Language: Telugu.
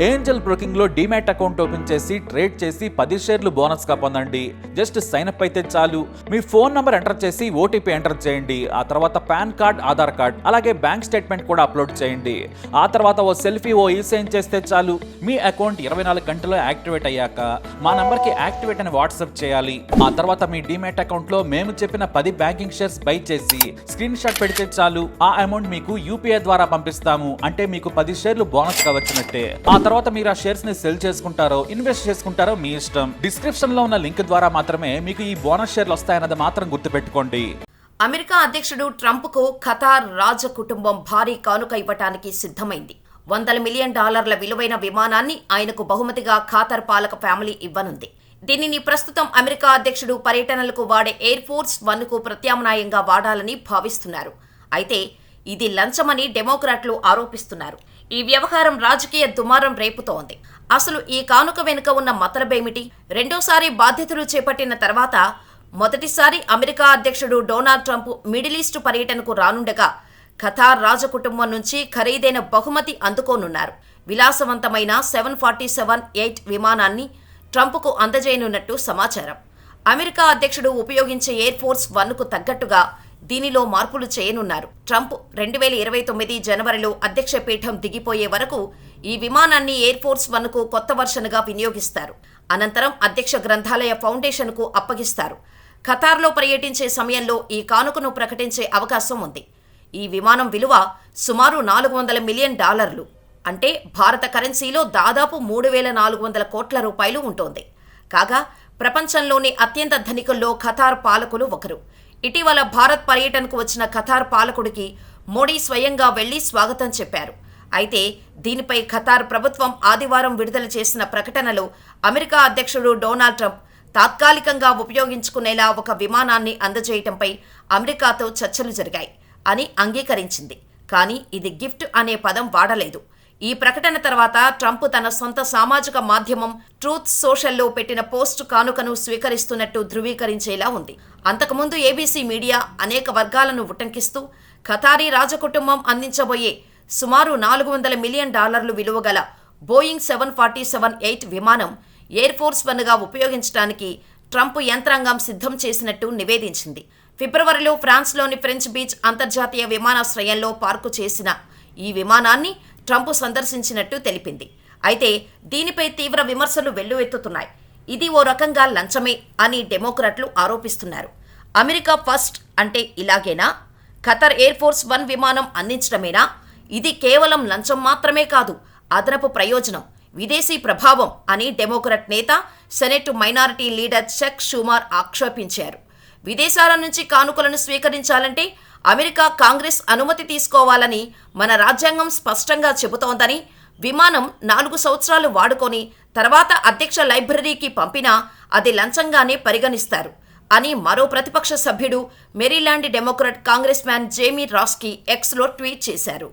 ఏంజల్ బ్రోకింగ్ లో డీమ్యాట్ అకౌంట్ ఓపెన్ చేసి ట్రేడ్ చేసి 10 షేర్లు బోనస్ గా పొందండి. జస్ట్ సైన్ అప్ అయితే చాలు. మీ ఫోన్ నంబర్ ఎంటర్ చేసి ఓటీపీ ఎంటర్ చేయండి. ఆ తర్వాత పాన్ కార్డ్, ఆధార్ కార్డ్, అలాగే బ్యాంక్ స్టేట్మెంట్ కూడా అప్లోడ్ చేయండి. ఆ తర్వాత ఓ సెల్ఫీ, ఓ ఈ-సైన్ చేస్తే చాలు. మీ అకౌంట్ 24 గంటల్లో యాక్టివేట్ అయ్యాక మా నంబర్ కి యాక్టివేట్ అని వాట్సాప్ చేయాలి. ఆ తర్వాత మీ డీమ్యాట్ అకౌంట్ లో మేము చెప్పిన 10 బ్యాంకింగ్ షేర్స్ బై చేసి స్క్రీన్ షాట్ పెడితే చాలు. ఆ అమౌంట్ మీకు యూపీఐ ద్వారా పంపిస్తాము. అంటే మీకు 10 షేర్లు బోనస్ గా వచ్చినట్టే. ఆ తర్వాత మీరు ఆ షేర్స్ ని సెల్ చేసుకుంటారో ఇన్వెస్ట్ చేసుకుంటారో మీ ఇష్టం. డిస్క్రిప్షన్ లో ఉన్న లింక్ ద్వారా మాత్రమే మీకు ఈ బోనస్ షేర్లు వస్తాయన్నది మాత్రం గుర్తుపెట్టుకోండి. అమెరికా అధ్యక్షుడు ట్రంప్ కు ఖతార్ రాజ కుటుంబం భారీ కానుక ఇవ్వటానికి సిద్ధమైంది. $100 మిలియన్ విలువైన విమానాన్ని ఆయనకు బహుమతిగా ఖతార్ పాలక ఫ్యామిలీ ఇవ్వనుంది. దీనిని ప్రస్తుతం అమెరికా అధ్యక్షుడు పర్యటనలకు వాడే ఎయిర్ ఫోర్స్ 1 కు ప్రత్యామ్నాయంగా వాడాలని భావిస్తున్నారు. అయితే ఇది లంచమని డెమోక్రాట్లు ఆరోపిస్తున్నారు. ఈ వ్యవహారం రాజకీయ దుమారం రేపుతోంది. అసలు ఈ కానుక వెనుక ఉన్న మతలబేమిటి? రెండోసారి బాధ్యతలు చేపట్టిన తర్వాత మొదటిసారి అమెరికా అధ్యక్షుడు డొనాల్డ్ ట్రంప్ మిడిల్ ఈస్ట్ పర్యటనకు రానుండగా ఖతార్ రాజకుటుంబం నుంచి ఖరీదైన బహుమతి అందుకోనున్నారు. విలాసవంతమైన 747-8 విమానాన్ని ట్రంప్కు అందజేయనున్నట్టు సమాచారం. అమెరికా అధ్యక్షుడు ఉపయోగించే ఎయిర్ ఫోర్స్ 1 కు తగ్గట్టుగా దీనిలో మార్పులు చేయనున్నారు. ట్రంప్ 2029 జనవరిలో అధ్యక్ష పీఠం దిగిపోయే వరకు ఈ విమానాన్ని ఎయిర్ ఫోర్స్ 1 కు కొత్త వర్షన్గా వినియోగిస్తారు. అనంతరం అధ్యక్ష గ్రంథాలయ ఫౌండేషన్ కు అప్పగిస్తారు. ఖతార్లో పర్యటించే సమయంలో ఈ కానుకను ప్రకటించే అవకాశం ఉంది. ఈ విమానం విలువ సుమారు $400 మిలియన్, అంటే భారత కరెన్సీలో దాదాపు 3,400 కోట్ల రూపాయలు ఉంటుంది. కాగా ప్రపంచంలోని అత్యంత ధనికుల్లో ఖతార్ పాలకులు ఒకరు. ఇటీవల భారత్ పర్యటనకు వచ్చిన ఖతార్ పాలకుడికి మోడీ స్వయంగా వెళ్లి స్వాగతం చెప్పారు. అయితే దీనిపై ఖతార్ ప్రభుత్వం ఆదివారం విడుదల చేసిన ప్రకటనలో అమెరికా అధ్యక్షుడు డొనాల్డ్ ట్రంప్ తాత్కాలికంగా ఉపయోగించుకునేలా ఒక విమానాన్ని అందజేయటంపై అమెరికాతో చర్చలు జరిగాయి అని అంగీకరించింది. కానీ ఇది గిఫ్ట్ అనే పదం వాడలేదు. ఈ ప్రకటన తర్వాత ట్రంప్ తన సొంత సామాజిక మాధ్యమం ట్రూత్ సోషల్లో పెట్టిన పోస్టు కానుకను స్వీకరిస్తున్నట్టు ధృవీకరించేలా ఉంది. అంతకుముందు ఏబీసీ మీడియా అనేక వర్గాలను ఉటంకిస్తూ ఖతారీ రాజకుటుంబం అందించబోయే సుమారు $400 మిలియన్ విలువగల బోయింగ్ 747-8 విమానం ఎయిర్ ఫోర్స్ 1గా ఉపయోగించడానికి ట్రంప్ యంత్రాంగం సిద్ధం చేసినట్టు నివేదించింది. ఫిబ్రవరిలో ఫ్రాన్స్లోని ఫ్రెంచ్ బీచ్ అంతర్జాతీయ విమానాశ్రయంలో పార్కు చేసిన ఈ విమానాన్ని ట్రంప్ సందర్శించినట్టు తెలిపింది. అయితే దీనిపై తీవ్ర విమర్శలు వెల్లువెత్తుతున్నాయి. ఇది ఓ రకంగా లంచమే అని డెమోక్రాట్లు ఆరోపిస్తున్నారు. అమెరికా ఫస్ట్ అంటే ఇలాగేనా? ఖతార్ ఎయిర్ ఫోర్స్ 1 విమానం అందించడమేనా? ఇది కేవలం లంచం మాత్రమే కాదు, అదనపు ప్రయోజనం, విదేశీ ప్రభావం అని డెమోక్రాట్ నేత, సెనెట్ మైనారిటీ లీడర్ చక్ షూమర్ ఆక్షేపించారు. విదేశాల నుంచి కానుకలను స్వీకరించాలంటే అమెరికా కాంగ్రెస్ అనుమతి తీసుకోవాలని మన రాజ్యాంగం స్పష్టంగా చెబుతోందని, విమానం 4 సంవత్సరాలు వాడుకొని తర్వాత అధ్యక్ష లైబ్రరీకి పంపినా అది లంచంగానే పరిగణిస్తారు అని మరో ప్రతిపక్ష సభ్యుడు, Maryland Democrat congressman Jamie Raskin ఎక్స్లో ట్వీట్ చేశారు.